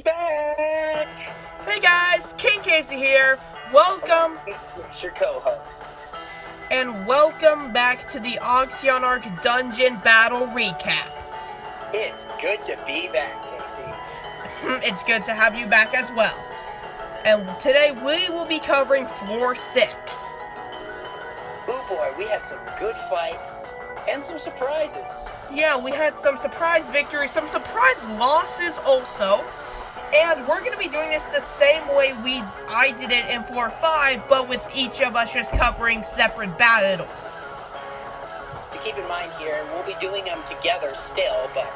back! Hey guys, King Casey here. Welcome. It's your co-host. And welcome back to the Oxion Arc Doungeon Battle Recap. It's good to be back, Casey. It's good to have you back as well. And today we will be covering Floor 6. Oh boy, we had some good fights and some surprises. Yeah, we had some surprise victories, some surprise losses also. And we're going to be doing this the same way I did it in Floor 5, but with each of us just covering separate battles. To keep in mind here, we'll be doing them together still, but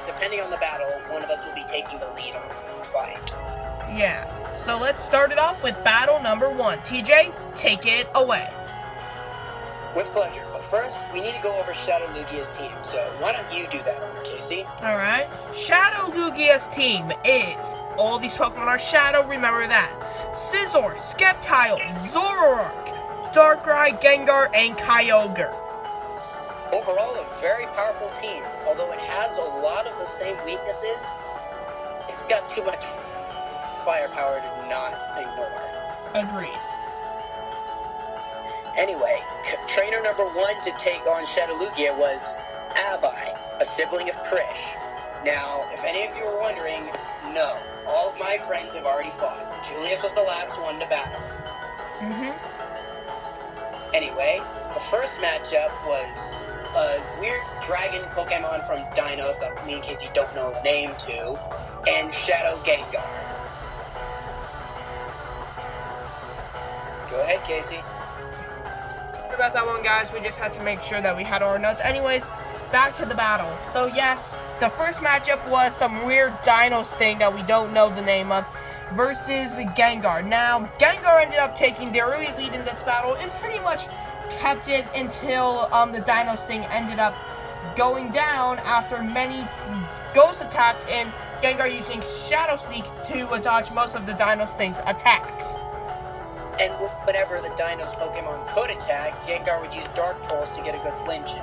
depending on the battle, one of us will be taking the lead on one fight. Yeah, so let's start it off with battle number 1. TJ, take it away. With pleasure, but first, we need to go over Shadow Lugia's team, so why don't you do that one, Casey? Alright, Shadow Lugia's team is, all these Pokemon are Shadow, remember that. Scizor, Sceptile, Zoroark, Darkrai, Gengar, and Kyogre. Overall, a very powerful team. Although it has a lot of the same weaknesses, it's got too much firepower to not ignore. Agreed. Anyway, trainer number 1 to take on Shadow Lugia was Abai, a sibling of Krish. Now, if any of you are wondering, no, all of my friends have already fought. Julius was the last one to battle. Anyway, the first matchup was a weird dragon Pokemon from Dinos that me and Casey don't know the name to, and Shadow Gengar. Go ahead, Casey. Sorry about that one, guys. We just had to make sure that we had our notes. Anyways, back to the battle. So yes, the first matchup was some weird Dinos thing that we don't know the name of versus Gengar. Now, Gengar ended up taking the early lead in this battle and pretty much kept it until the Dinos thing ended up going down after many ghost attacks and Gengar using Shadow Sneak to dodge most of the Dinos thing's attacks. And whenever the Dinos Pokemon could attack, Gengar would use Dark Pulse to get a good flinch in.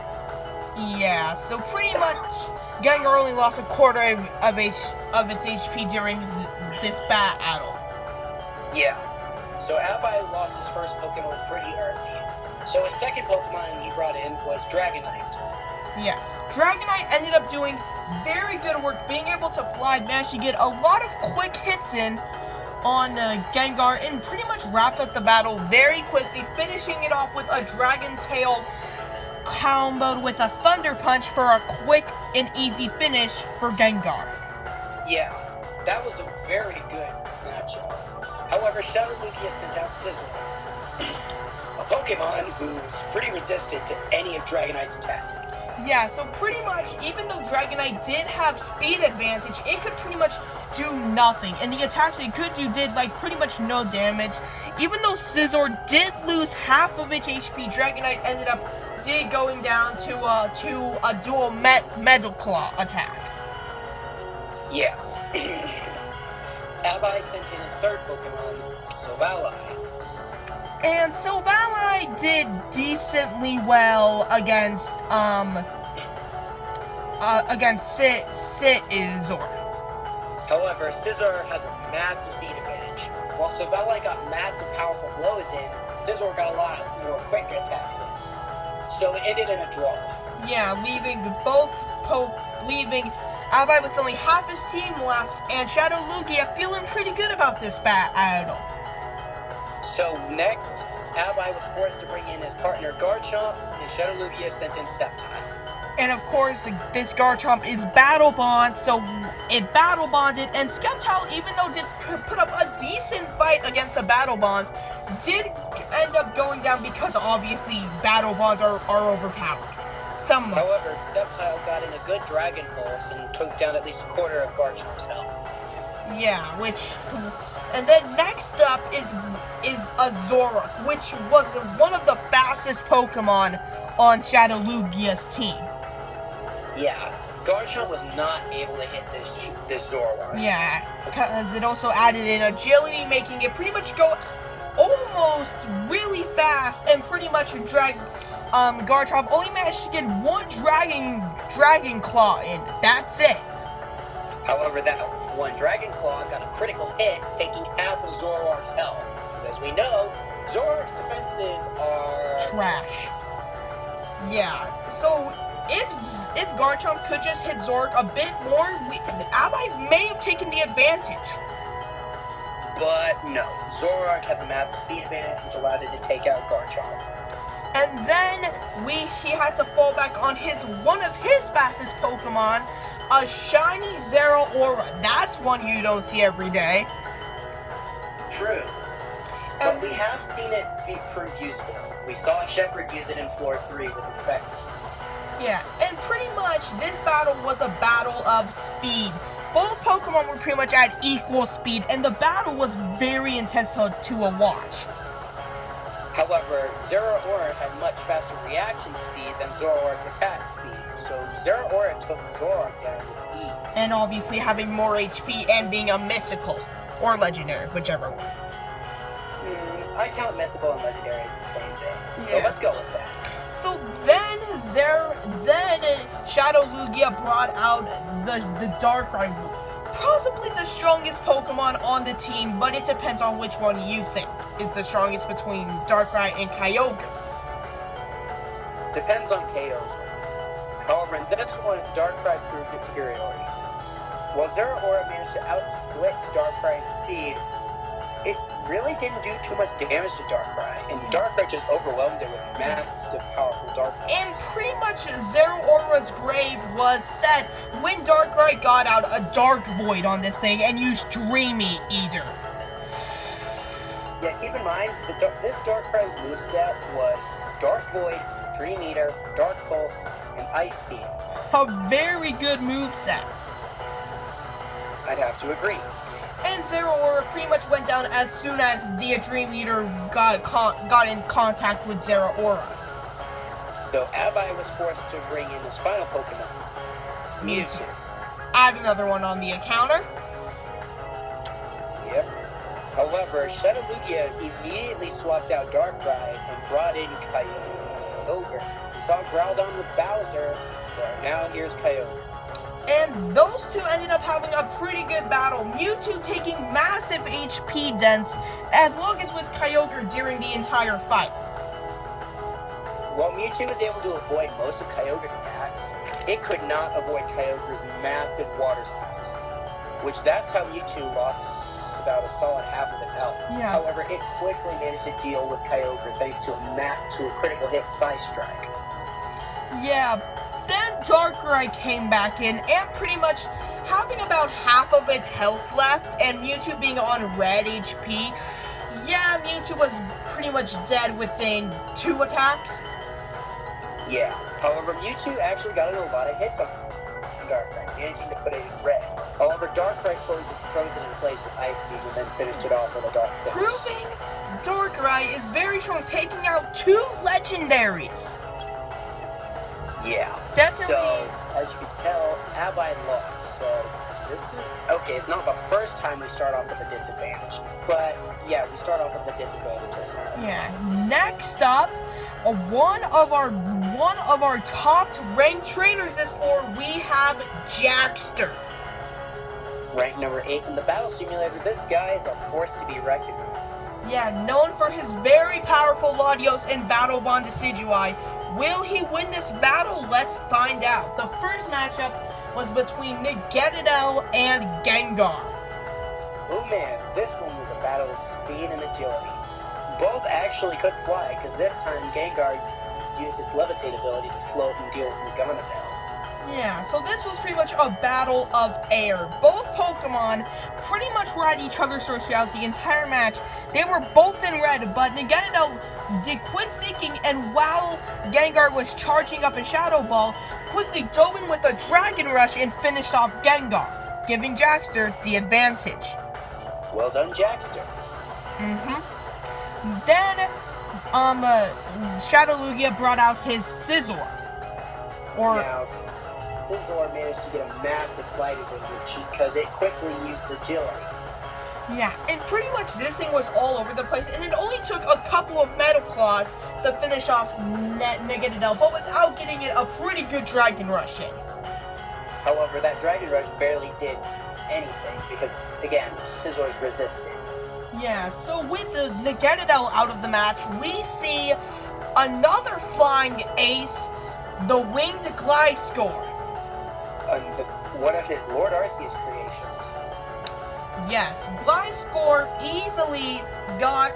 Yeah, so pretty much Gengar only lost a quarter of its HP during this battle. Yeah, so Abai lost his first Pokemon pretty early. So his second Pokemon he brought in was Dragonite. Yes, Dragonite ended up doing very good work, being able to fly, managed to get a lot of quick hits in on Gengar, and pretty much wrapped up the battle very quickly, finishing it off with a Dragon Tail comboed with a Thunder Punch for a quick and easy finish for Gengar. Yeah, that was a very good matchup. However, Shadow Lugia sent out Scizor, a Pokemon who's pretty resistant to any of Dragonite's attacks. Yeah, so pretty much, even though Dragonite did have speed advantage, it could pretty much do nothing. And the attacks it could do did, pretty much no damage. Even though Scizor did lose half of its HP, Dragonite ended up going down to a dual Metal Claw attack. Yeah. Abai sent in his third Pokemon, Silvally. And Silvally did decently well against Scizor. However, Scizor has a massive speed advantage. While Silvally got massive powerful blows in, Scizor got a lot more quick attacks in. So it ended in a draw. Yeah, leaving Abai with only half his team left, and Shadow Lugia feeling pretty good about this battle. So next, Abai was forced to bring in his partner Garchomp, and Shadow Lugia sent in Sceptile. And of course, this Garchomp is Battle Bond, so it Battle Bonded, and Sceptile, even though did put up a decent fight against the Battle Bonds, did end up going down because obviously Battle Bonds are overpowered. Somewhat. However, Sceptile got in a good Dragon Pulse and took down at least a quarter of Garchomp's health. Yeah, and then next up is a Zoroark, which was one of the fastest Pokemon on Shadow Lugia's team. Yeah, Garchomp was not able to hit this Zoroark. Yeah, because it also added in agility, making it pretty much go almost really fast, and pretty much Garchomp only managed to get one Dragon Claw in. That's it. However, that One Dragon Claw got a critical hit, taking half of Zoroark's health. Because as we know, Zoroark's defenses are trash. Yeah, so if Garchomp could just hit Zoroark a bit more, Abai may have taken the advantage. But no, Zoroark had the massive speed advantage, which allowed it to take out Garchomp. And then he had to fall back on one of his fastest Pokemon, a shiny Zeraora. That's one you don't see every day. True. But we have seen it prove useful. We saw Shepard use it in Floor 3 with effectiveness. Yeah, and pretty much this battle was a battle of speed. Both Pokemon were pretty much at equal speed, and the battle was very intense to watch. However, Zeraora had much faster reaction speed than Zoroark's attack speed, so Zeraora took Zoroark down with ease. And obviously having more HP and being a mythical, or legendary, whichever one. I count mythical and legendary as the same thing, so let's go with that. So then Shadow Lugia brought out the Darkrai, possibly the strongest Pokemon on the team, but it depends on which one you think is the strongest between Darkrai and Kyogre. Depends on Kyogre. However, in this one, Darkrai proved its superiority. While Zeraora managed to outsplit Darkrai in speed, it really didn't do too much damage to Darkrai, and Darkrai just overwhelmed it with massive, powerful darkness. And pretty much Zeraora's grave was set when Darkrai got out a Dark Void on this thing and used Dreamy Eater. Yeah, keep in mind, this Darkrai's moveset was Dark Void, Dream Eater, Dark Pulse, and Ice Beam. A very good moveset. I'd have to agree. And Zeraora pretty much went down as soon as the Dream Eater got in contact with Zeraora. Though Abai was forced to bring in his final Pokemon, Mewtwo. Add another one on the encounter. Yep. However, Shadow Lugia immediately swapped out Darkrai and brought in Kyogre. We saw Groudon with Bowser, so now here's Kyogre. And those two ended up having a pretty good battle, Mewtwo taking massive HP dents, as long as with Kyogre during the entire fight. While Mewtwo was able to avoid most of Kyogre's attacks, it could not avoid Kyogre's massive water spouts, that's how Mewtwo lost about a solid half of its health. Yeah. However, it quickly managed to deal with Kyogre thanks to a critical hit Psy Strike. Yeah. Then Darkrai came back in and pretty much having about half of its health left, and Mewtwo being on red HP. Yeah, Mewtwo was pretty much dead within 2 attacks. Yeah, however, Mewtwo actually got in a lot of hits on Darkrai, managing to put it in red. However, Darkrai froze it in place with Ice Beam and then finished it off with a Dark Pulse. Proving Darkrai is very strong, taking out 2 legendaries. Yeah. Definitely. So, as you can tell, Abai lost. So, this is... Okay, it's not the first time we start off with a disadvantage. But, yeah, we start off with a disadvantage this time. Yeah. Next up, one of our top ranked trainers this floor, we have Jackster. Ranked number 8 in the Battle Simulator, this guy is a force to be reckoned with. Yeah, known for his very powerful Latios and Battle Bond Decidueye. Will he win this battle? Let's find out. The first matchup was between Naganadel and Gengar. Oh man, this one was a battle of speed and agility. Both actually could fly, because this time Gengar used its levitate ability to float and deal with Naganadel. Yeah, so this was pretty much a battle of air. Both Pokemon pretty much were at each other's throats throughout the entire match. They were both in red, but Naganadel did quick thinking, and while Gengar was charging up a Shadow Ball, quickly dove in with a Dragon Rush and finished off Gengar, giving Jackster the advantage. Well done, Jackster. Then, Shadow Lugia brought out his Scizor. Now, Scizor managed to get a massive flight advantage because it quickly used agility. Yeah, and pretty much this thing was all over the place, and it only took a couple of Metal Claws to finish off Naganadel, but without getting it a pretty good Dragon Rush in. However, that Dragon Rush barely did anything because, again, Scissor's resisted. Yeah, so with the Negetadel out of the match, we see another flying ace, the winged Gliscor. One of his Lord Arceus creations. Yes, Gliscor easily got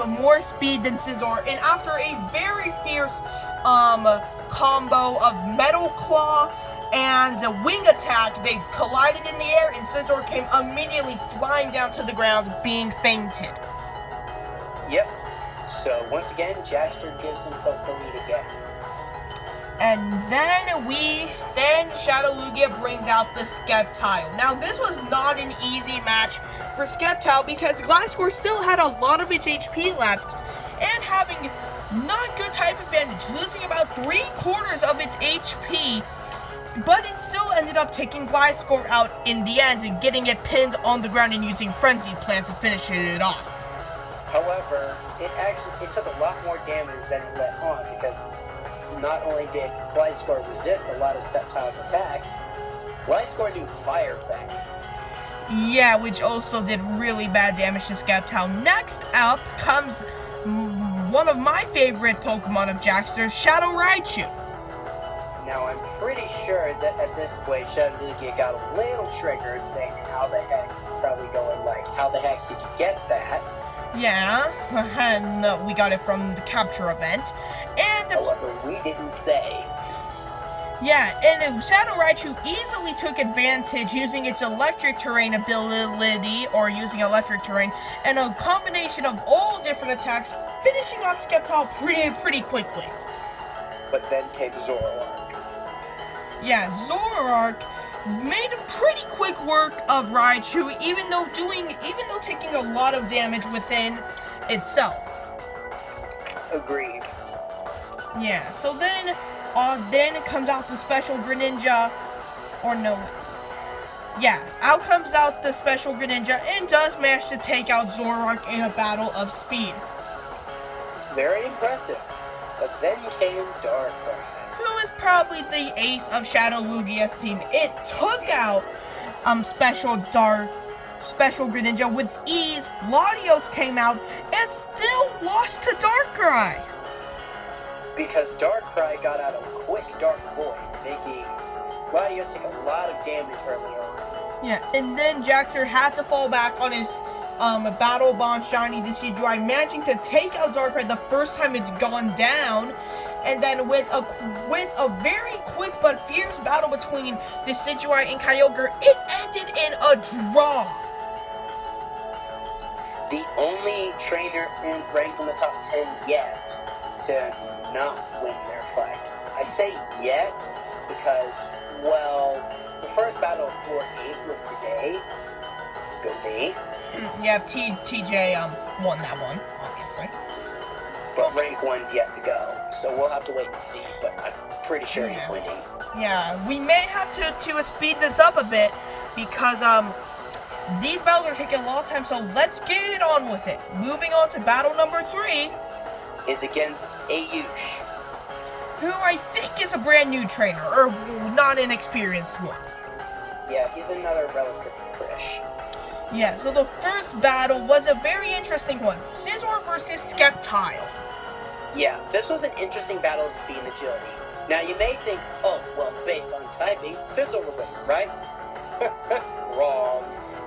more speed than Scizor, and after a very fierce combo of Metal Claw and a Wing Attack, they collided in the air, and Scizor came immediately flying down to the ground, being fainted. Yep. So once again, Jackster gives himself the lead again. And then Shadow Lugia brings out the Sceptile. Now, this was not an easy match for Sceptile because Gliscor still had a lot of its HP left and having not good type advantage, losing about 3/4 of its HP, but it still ended up taking Gliscor out in the end and getting it pinned on the ground and using Frenzy Plant to finish it off. However, it took a lot more damage than it let on because not only did Gliscor resist a lot of Sceptile's attacks, Gliscor knew Fire Fang. Yeah, which also did really bad damage to Sceptile. Next up comes one of my favorite Pokemon of Jackster's, Shadow Raichu. Now, I'm pretty sure that at this point, Shadow Lugia got a little triggered, saying, how the heck, probably going like, how the heck did you get that? Yeah, and we got it from the capture event. And however, we didn't say. Yeah, and Shadow Raichu easily took advantage using its electric terrain ability, or using electric terrain, and a combination of all different attacks, finishing off Sceptile pretty quickly. But then came Zoroark. Yeah, Zoroark made pretty quick work of Raichu, even though taking a lot of damage within itself. Agreed. Yeah, so then it comes out the Special Greninja, or no. Yeah, out comes out the Special Greninja and does manage to take out Zoroark in a battle of speed. Very impressive. But then came Darkrai, who is probably the ace of Shadow Lugia's team. It took out Special Greninja with ease. Latios came out and still lost to Darkrai. Because Darkrai got out a quick Dark Void, making Latios take a lot of damage early on. Yeah, and then Jackster had to fall back on his Battle Bond Shiny Decidueye, managing to take out Darkrai the first time it's gone down. And then with a very quick but fierce battle between Decidueye and Kyogre, it ended in a draw. The only trainer ranked in the top 10 yet to not win their fight. I say yet because, well, the first battle of Floor 8 was today. Go me. Yeah, TJ won that one, obviously. But rank 1's yet to go, so we'll have to wait and see, but I'm pretty sure he's winning. Yeah, we may have to speed this up a bit, because these battles are taking a lot of time, so let's get on with it. Moving on to battle number 3 is against Ayush, who I think is a brand new trainer, or not an experienced one. Yeah, he's another relative of Krish. Yeah, so the first battle was a very interesting one. Scizor versus Sceptile. Yeah, this was an interesting battle of speed and agility. Now you may think, oh, well, based on typing, Scizor will win, right? Wrong.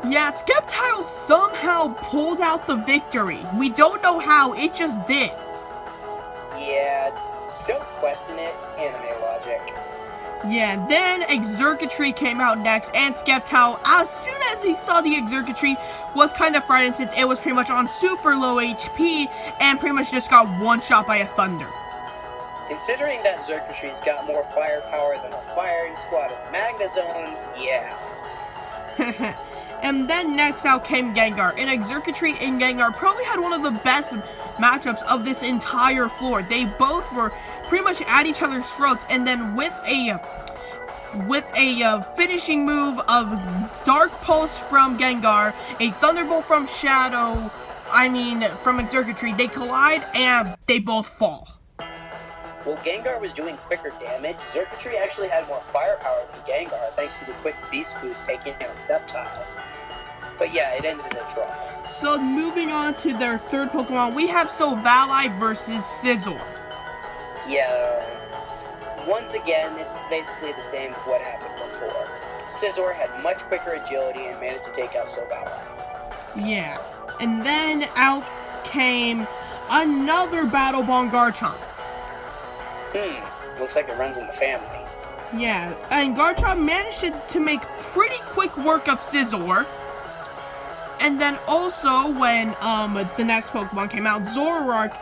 Yeah, Sceptile somehow pulled out the victory. We don't know how, it just did. Yeah, don't question it, anime logic. Yeah, then Exercatry came out next, and Sceptile, as soon as he saw the Exercatry, was kind of frightened since it was pretty much on super low HP, and pretty much just got one-shot by a Thunder. Considering that Xercatry's got more firepower than a firing squad of Magnazones, yeah. And then next out came Gengar, and Exercatry and Gengar probably had one of the best matchups of this entire floor. They both were pretty much at each other's throats, and then with a finishing move of Dark Pulse from Gengar, a Thunderbolt from from Exercatry, they collide and they both fall. while Gengar was doing quicker damage, Xurkitree actually had more firepower than Gengar thanks to the quick Beast Boost taking out Sceptile. But yeah, it ended in a draw. So moving on to their third Pokemon, we have Silvally versus Scizor. Yeah, once again, it's basically the same as what happened before. Scizor had much quicker agility and managed to take out Silvally. Yeah, and then out came another Battle Bond Garchomp. Looks like it runs in the family. Yeah, and Garchomp managed to make pretty quick work of Scizor. And then also, when the next Pokemon came out, Zoroark,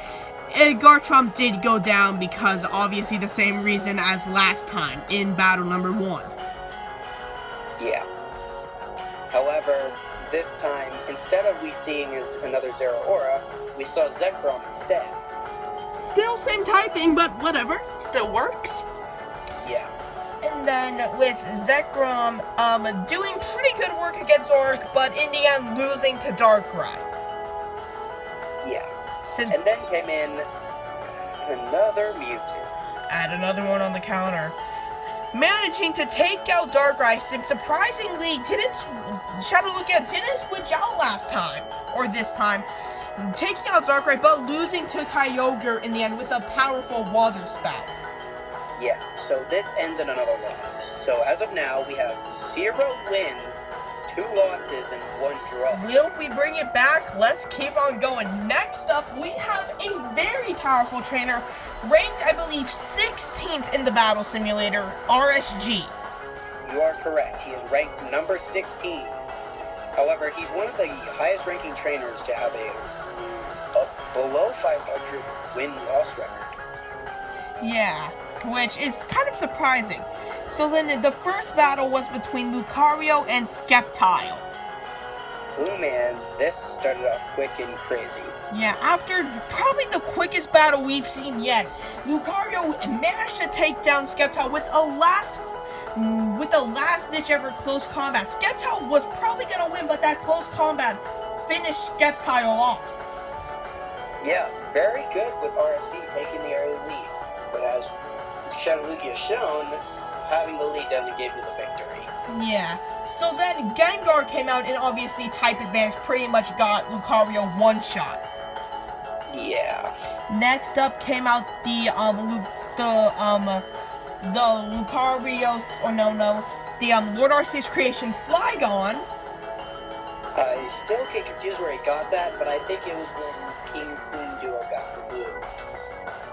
Garchomp did go down because obviously the same reason as last time in battle number 1. Yeah. However, this time, instead of we seeing as another Zeraora, we saw Zekrom instead. Still same typing, but whatever. Still works. Yeah. And then with Zekrom doing pretty good work against Zoroark, but in the end losing to Darkrai. Yeah. And then came in another Mewtwo. Add another one on the counter. Managing to take out Darkrai, since surprisingly Shadowlugia didn't switch out last time, or this time. Taking out Darkrai, but losing to Kyogre in the end with a powerful Water Spout. Yeah, so this ends in another loss. So as of now, we have 0 wins, 2 losses, and 1 draw. Will we bring it back? Let's keep on going. Next up, we have a very powerful trainer, ranked, I believe, 16th in the Battle Simulator, RSG. You are correct. He is ranked number 16. However, he's one of the highest ranking trainers to have a below 500 win-loss record. Yeah, which is kind of surprising. So then the first battle was between Lucario and Sceptile. Oh man, this started off quick and crazy. Yeah, after probably the quickest battle we've seen yet, Lucario managed to take down Sceptile with a last-ditch effort close combat. Sceptile was probably going to win, but that close combat finished Sceptile off. Yeah, very good with RSD taking the early lead. But as Shadowlugia has shown, having the lead doesn't give you the victory. Yeah. So then Gengar came out and obviously Type Advantage pretty much got Lucario one-shot. Yeah. Next up came out the Lord Arceus creation Flygon. I still get confused where he got that, but I think it was when King Queen duo got removed.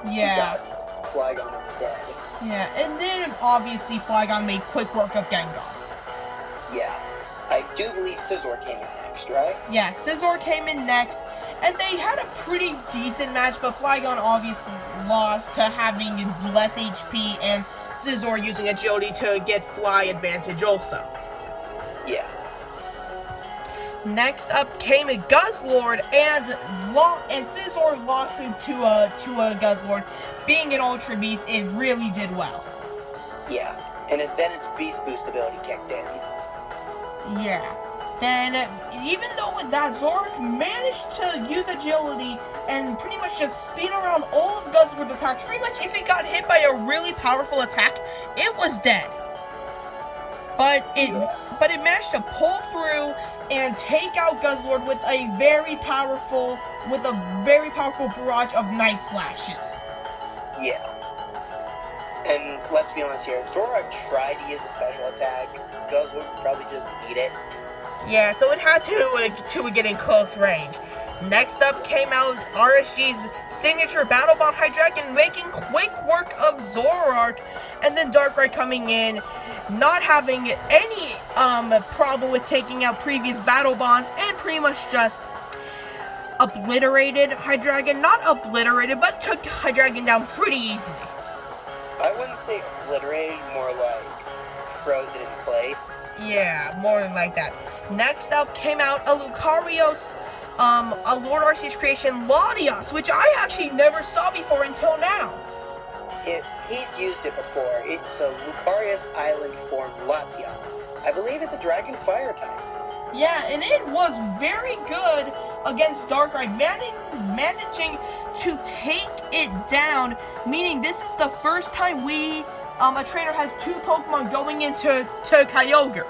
Yeah. He got Flygon instead. Yeah, and then obviously Flygon made quick work of Gengar. Yeah. I do believe Scizor came in next, right? Yeah, Scizor came in next, and they had a pretty decent match, but Flygon obviously lost to having less HP and Scizor using agility to get fly advantage also. Yeah. Next up came a Guzzlord, and Scizor lost to a Guzzlord. Being an Ultra Beast, it really did well. Yeah, and then its Beast Boost ability kicked in. Yeah. Then, even though with that, Zoroark managed to use agility and pretty much just speed around all of Guzzlord's attacks. Pretty much, if it got hit by a really powerful attack, it was dead. But it managed to pull through and take out Guzzlord with a very powerful barrage of Night Slashes. Yeah. And let's be honest here, if Zoroark tried to use a special attack, Guzzlord would probably just eat it. Yeah, so it had to get in close range. Next up came out RSG's signature Battle Bond Hydreigon, making quick work of Zoroark, and then Darkrai coming in, not having any problem with taking out previous Battle Bonds, and pretty much just obliterated Hydreigon. Not obliterated, but took Hydreigon down pretty easily. I wouldn't say obliterated, more like frozen in place. Yeah, more than like that. Next up came out a Lucario's, a Lord Arceus creation, Latios, which I actually never saw before until now. He's used it before. It's a Lucario's Island form Latios. I believe it's a Dragon Fire type. Yeah, and it was very good against Darkrai, managing to take it down, meaning this is the first time a trainer has 2 Pokemon going into Kyogre.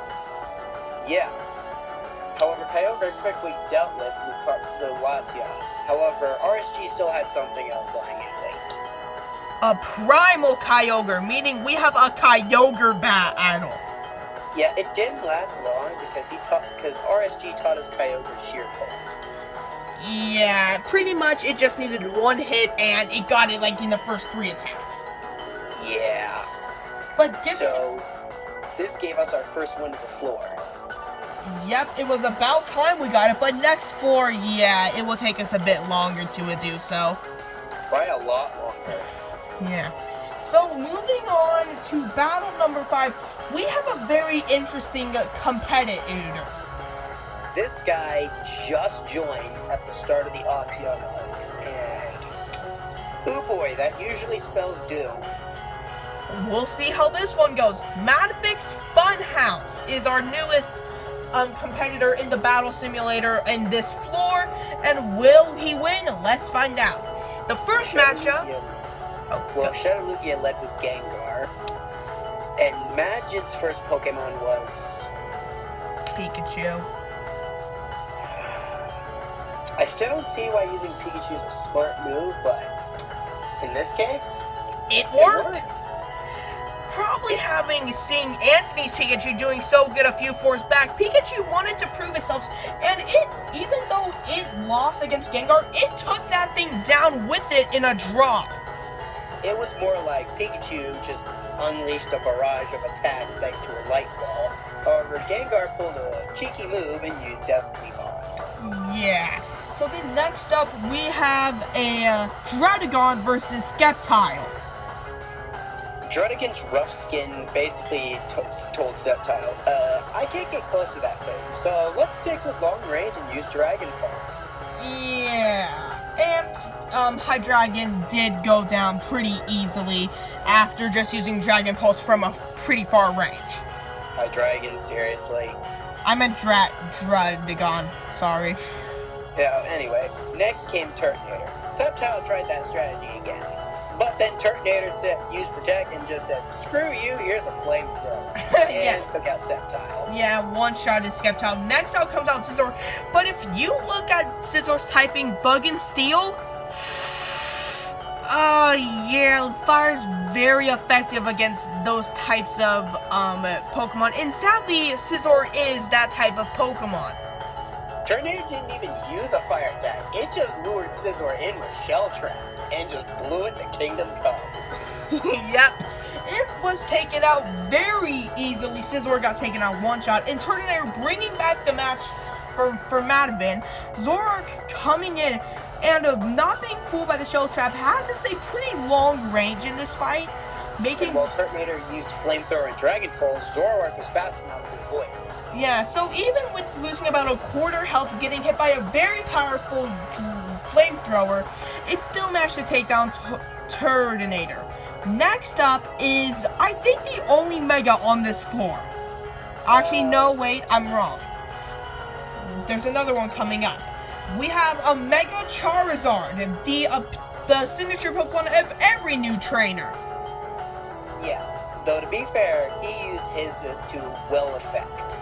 Yeah. However, Kyogre quickly dealt with the Latias. However, RSG still had something else lying in wait. A primal Kyogre, meaning we have a Kyogre battle. Yeah, it didn't last long because RSG taught us Kyogre Sheer Cold. Yeah, pretty much it just needed 1 hit and it got it like in the first 3 attacks. Yeah. But so this gave us our first win to the floor. Yep, it was about time we got it, but next floor, yeah, it will take us a bit longer to do so. By a lot longer. Yeah. So moving on to battle number 5, we have a very interesting competitor. This guy just joined at the start of the Oxion arc, and oh boy, that usually spells doom. We'll see how this one goes. Madfix Funhouse is our newest competitor in the battle simulator in this floor, and will he win? Let's find out. The first matchup. Shadowlugia led with Gengar, and Magic's first Pokemon was Pikachu. I still don't see why using Pikachu is a smart move, but in this case, it worked. Probably seeing Anthony's Pikachu doing so good a few floors back, Pikachu wanted to prove itself, and even though it lost against Gengar, it took that thing down with it in a drop. It was more like Pikachu just unleashed a barrage of attacks thanks to a light ball. However, Gengar pulled a cheeky move and used Destiny Bond. Yeah. So then next up, we have a Druddigon versus Sceptile. Druddigon's rough skin basically told Sceptile, I can't get close to that thing, so let's stick with long range and use Dragon Pulse. Yeah, and Hydreigon did go down pretty easily after just using Dragon Pulse from a pretty far range. Hydreigon, seriously? I meant Druddigon, sorry. Yeah, anyway, next came Turtonator. Sceptile tried that strategy again. But then Turtonator used Protect and just said, screw you, here's a flamethrower. And took out Sceptile. Yeah, one-shotted Sceptile. Next out comes out Scizor. But if you look at Scizor's typing Bug and Steel, yeah, Fire's very effective against those types of Pokemon. And sadly, Scizor is that type of Pokemon. Turtonator didn't even use a fire attack. It just lured Scizor in with Shell Trap and just blew it to Kingdom Come. Yep. It was taken out very easily. Scizor got taken out one shot, and Turtonator bringing back the match for Madden. Zoroark coming in and not being fooled by the Shell Trap, had to stay pretty long range in this fight. While Turtonator used Flamethrower and Dragon Pulse, Zoroark was fast enough to avoid it. Yeah, so even with losing about a quarter health, getting hit by a very powerful Flamethrower, it still managed to take down Turtonator. Next up is, I think, the only Mega on this floor. Actually, no, wait, I'm wrong. There's another one coming up. We have a Mega Charizard, the signature Pokemon of every new trainer. Yeah, though to be fair, he used his to well effect.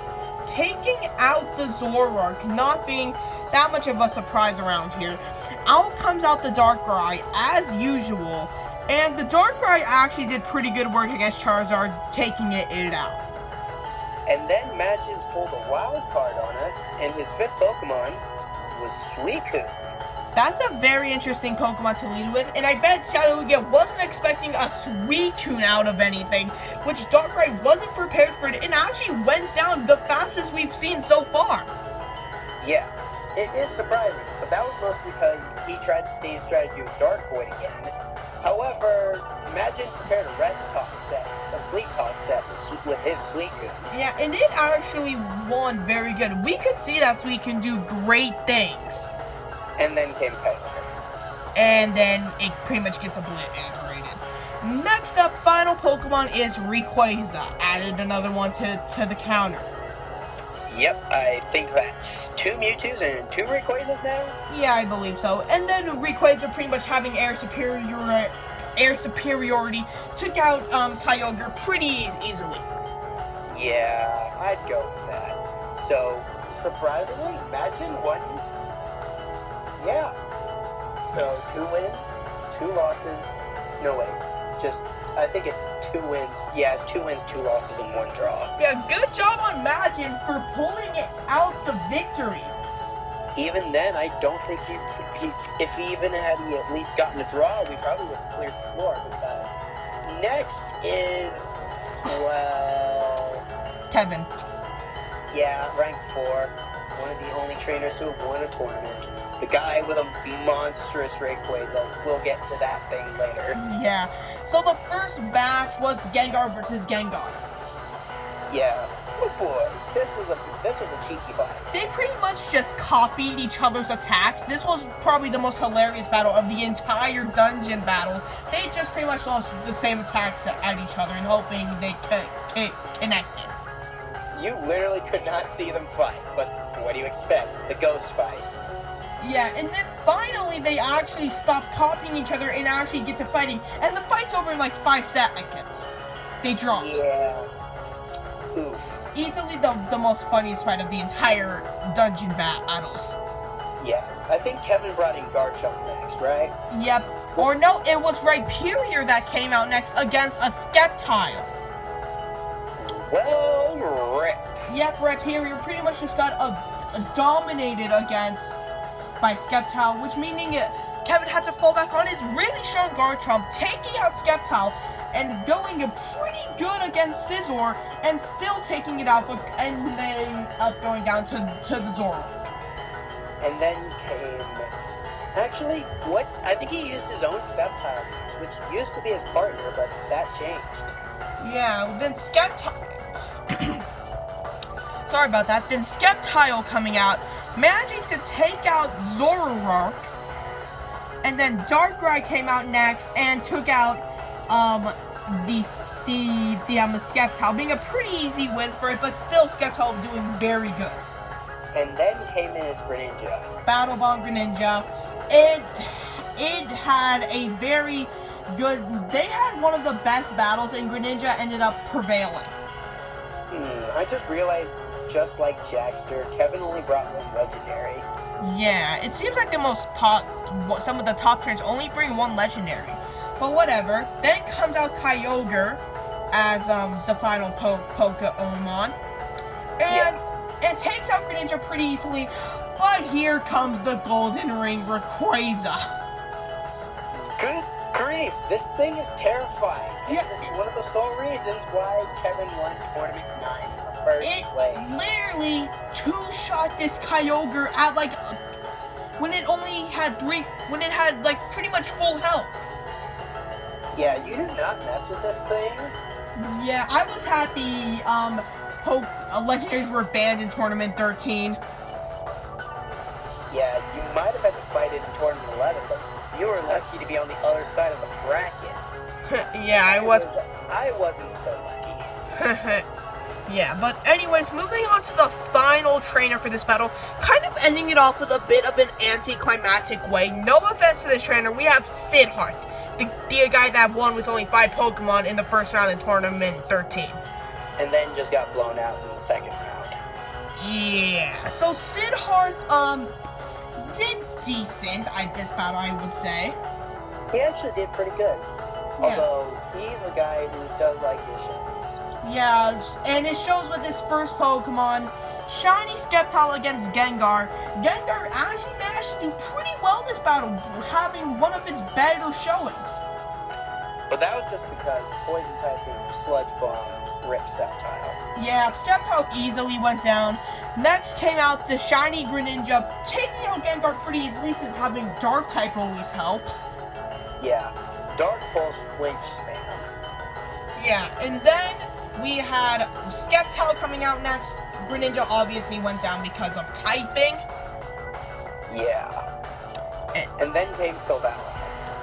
Taking out the Zoroark, not being that much of a surprise around here. Out comes out the Darkrai, as usual, and the Darkrai actually did pretty good work against Charizard, taking it out. And then Matches pulled a wild card on us, and his 5th Pokemon was Suicune. That's a very interesting Pokemon to lead with, and I bet Shadowlugia wasn't expecting a Suicune out of anything, which Darkrai wasn't prepared for it, and actually went down the fastest we've seen so far. Yeah, it is surprising, but that was mostly because he tried the same strategy with Dark Void again. However, Imagine prepared a rest talk set, a sleep talk set with his Suicune. Yeah, and it actually won very good. We could see that Suicune do great things. And then came Kyogre. And then it pretty much gets obliterated. Next up, final Pokemon is Rayquaza. Added another one to the counter. Yep, I think that's 2 Mewtwo's and 2 Rayquazas now? Yeah, I believe so. And then Rayquaza pretty much having air superiority took out Kyogre pretty easily. Yeah, I'd go with that. So, surprisingly, Magin won. Yeah. So, 2 wins, 2 losses. No, wait. I think it's 2 wins. Yeah, it's 2 wins, 2 losses, and 1 draw. Yeah, good job on Magin for pulling it out the victory. Even then, I don't think if he even had at least gotten a draw, we probably would have cleared the floor, because next is, well... Kevin. Yeah, rank 4. One of the only trainers who have won a tournament. The guy with a monstrous Rayquaza. We'll get to that thing later. Yeah. So the first match was Gengar versus Gengar. Yeah. Oh boy, this was a cheeky fight. They pretty much just copied each other's attacks. This was probably the most hilarious battle of the entire dungeon battle. They just pretty much lost the same attacks at each other and hoping they connected. You literally could not see them fight, but what do you expect? It's a ghost fight. Yeah, and then finally they actually stopped copying each other and actually get to fighting, and the fight's over in like 5 seconds. They draw. Yeah. Oof. Easily the most funniest fight of the entire dungeon battles. Yeah, I think Kevin brought in Garchomp next, right? Yep. Or no, it was Rhyperior that came out next against a Sceptile. Well, rip. Yep, Rhyperior pretty much just got dominated by Sceptile, which meaning Kevin had to fall back on his really strong Garchomp, taking out Sceptile and going pretty good against Scizor and still taking it out, but ending up going down to the Zoroark. And then came... Actually, what? I think he used his own Sceptile next, which used to be his partner, but that changed. Yeah, then Sceptile... Sorry about that. Then Sceptile coming out, managing to take out Zoroark. And then Darkrai came out next and took out the Sceptile, being a pretty easy win for it, but still Sceptile doing very good. And then came in his Greninja. Battle Bond Greninja. It had a very good... They had one of the best battles, and Greninja ended up prevailing. I just realized, just like Jackster, Kevin only brought 1 legendary. Yeah, it seems like some of the top trainers only bring 1 legendary. But whatever. Then comes out Kyogre as the final Pokemon. And takes out Greninja pretty easily. But here comes the Golden Ring Rayquaza. Good grief, this thing is terrifying. Yeah. And it's one of the sole reasons why Kevin won Tournament 9 in the first place. Literally two-shot this Kyogre at when it had pretty much full health. Yeah, you do not mess with this thing. Yeah, I was happy legendaries were banned in Tournament 13. Yeah, you might have had to fight it in Tournament 11, but you were lucky to be on the other side of the bracket. Yeah, I wasn't so lucky. Yeah, but anyways, moving on to the final trainer for this battle, kind of ending it off with a bit of an anticlimactic way. No offense to this trainer, we have Sidharth, the guy that won with only 5 Pokemon in the first round in Tournament 13. And then just got blown out in the second round. Yeah, so Sidharth, did decent at this battle, I would say. He actually did pretty good. Yeah. Although, he's a guy who does like his shows. Yeah, and it shows with his first Pokemon, Shiny Sceptile against Gengar. Gengar actually managed to do pretty well this battle, having one of its better showings. But that was just because Poison typing Sludge Bomb ripped Sceptile. Yeah, Sceptile easily went down. Next came out the Shiny Greninja, taking out Gengar pretty easily since having Dark type always helps. Yeah, Dark Pulse flinch spam. Yeah, and then we had Sceptile coming out next. Greninja obviously went down because of typing. Yeah. And then came Sylvally.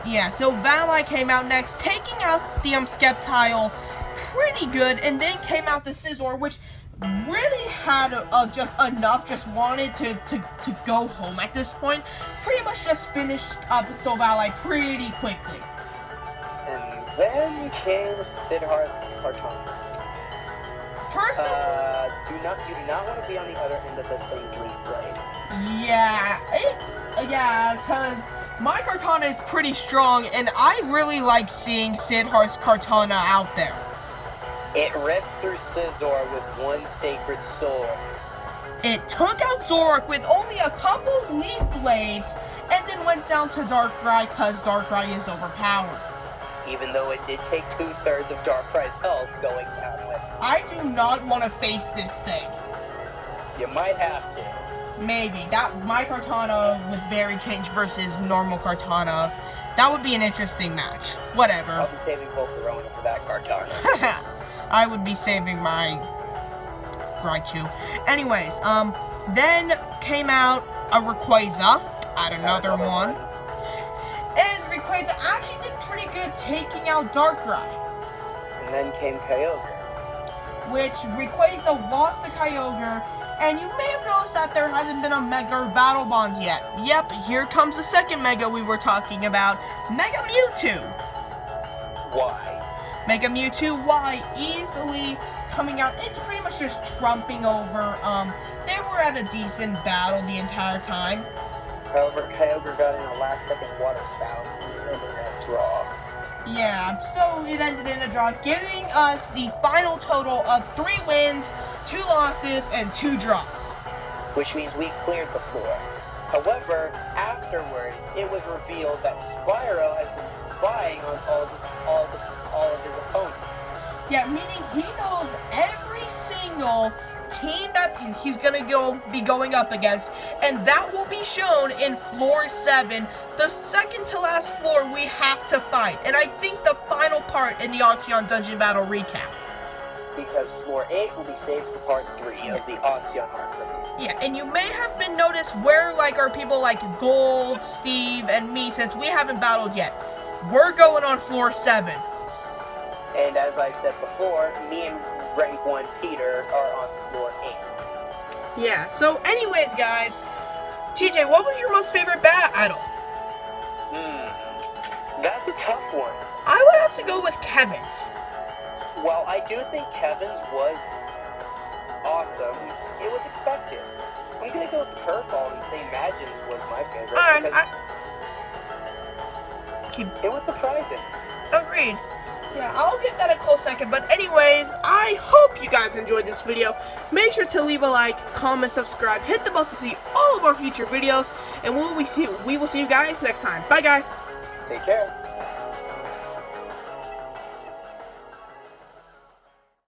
Yeah, so Sylvally came out next, taking out the Sceptile pretty good, and then came out the Scizor, which really had just enough, just wanted to go home at this point. Pretty much just finished episode Ally pretty quickly. And then came Siddharth's Kartana. Personally, you do not want to be on the other end of this thing's leaf blade. Yeah, because my Kartana is pretty strong, and I really like seeing Siddharth's Kartana out there. It ripped through Scizor with one sacred sword. It took out Zoroark with only a couple leaf blades, and then went down to Darkrai because Darkrai is overpowered. Even though it did take 2/3 of Darkrai's health going down with. I do not want to face this thing. You might have to. Maybe. My Kartana with Berry Change versus normal Kartana, that would be an interesting match. Whatever. I'll be saving Volcarona for that Kartana. I would be saving my Raichu. Anyways, then came out a Rayquaza, another one. And Rayquaza actually did pretty good taking out Darkrai. And then came Kyogre. Which Rayquaza lost to Kyogre, and you may have noticed that there hasn't been a Mega Battle Bonds yet. Yep, here comes the second Mega we were talking about, Mega Mewtwo. Why? Mega Mewtwo, why? Easily coming out and pretty much just trumping over. They were at a decent battle the entire time. However, Kyogre got in a last-second water spout and it ended in a draw. Yeah, so it ended in a draw, giving us the final total of 3 wins, 2 losses, and 2 draws. Which means we cleared the floor. However, afterwards, it was revealed that Spyro has been spying on all of his opponents. Yeah, meaning he knows every single team that he's gonna be going up against, and that will be shown in floor 7, the second to last floor we have to fight, and I think the final part in the Oxion Dungeon Battle recap. Because floor 8 will be saved for part 3 of the Oxion arc review. Yeah, and you may have been noticed where are people like Gold, Steve, and me, since we haven't battled yet. We're going on floor 7. And as I've said before, me and rank 1 Peter are on floor 8. Yeah, so anyways, guys, TJ, what was your most favorite battle? That's a tough one. I would have to go with Kevin's. Well, I do think Kevin's was awesome. It was expected. I'm gonna go with the curveball and say Magin's was my favorite because it was surprising. Agreed. Yeah, I'll give that a close second. But anyways, I hope you guys enjoyed this video. Make sure to leave a like, comment, subscribe, hit the bell to see all of our future videos, and we will see you guys next time. Bye, guys. Take care.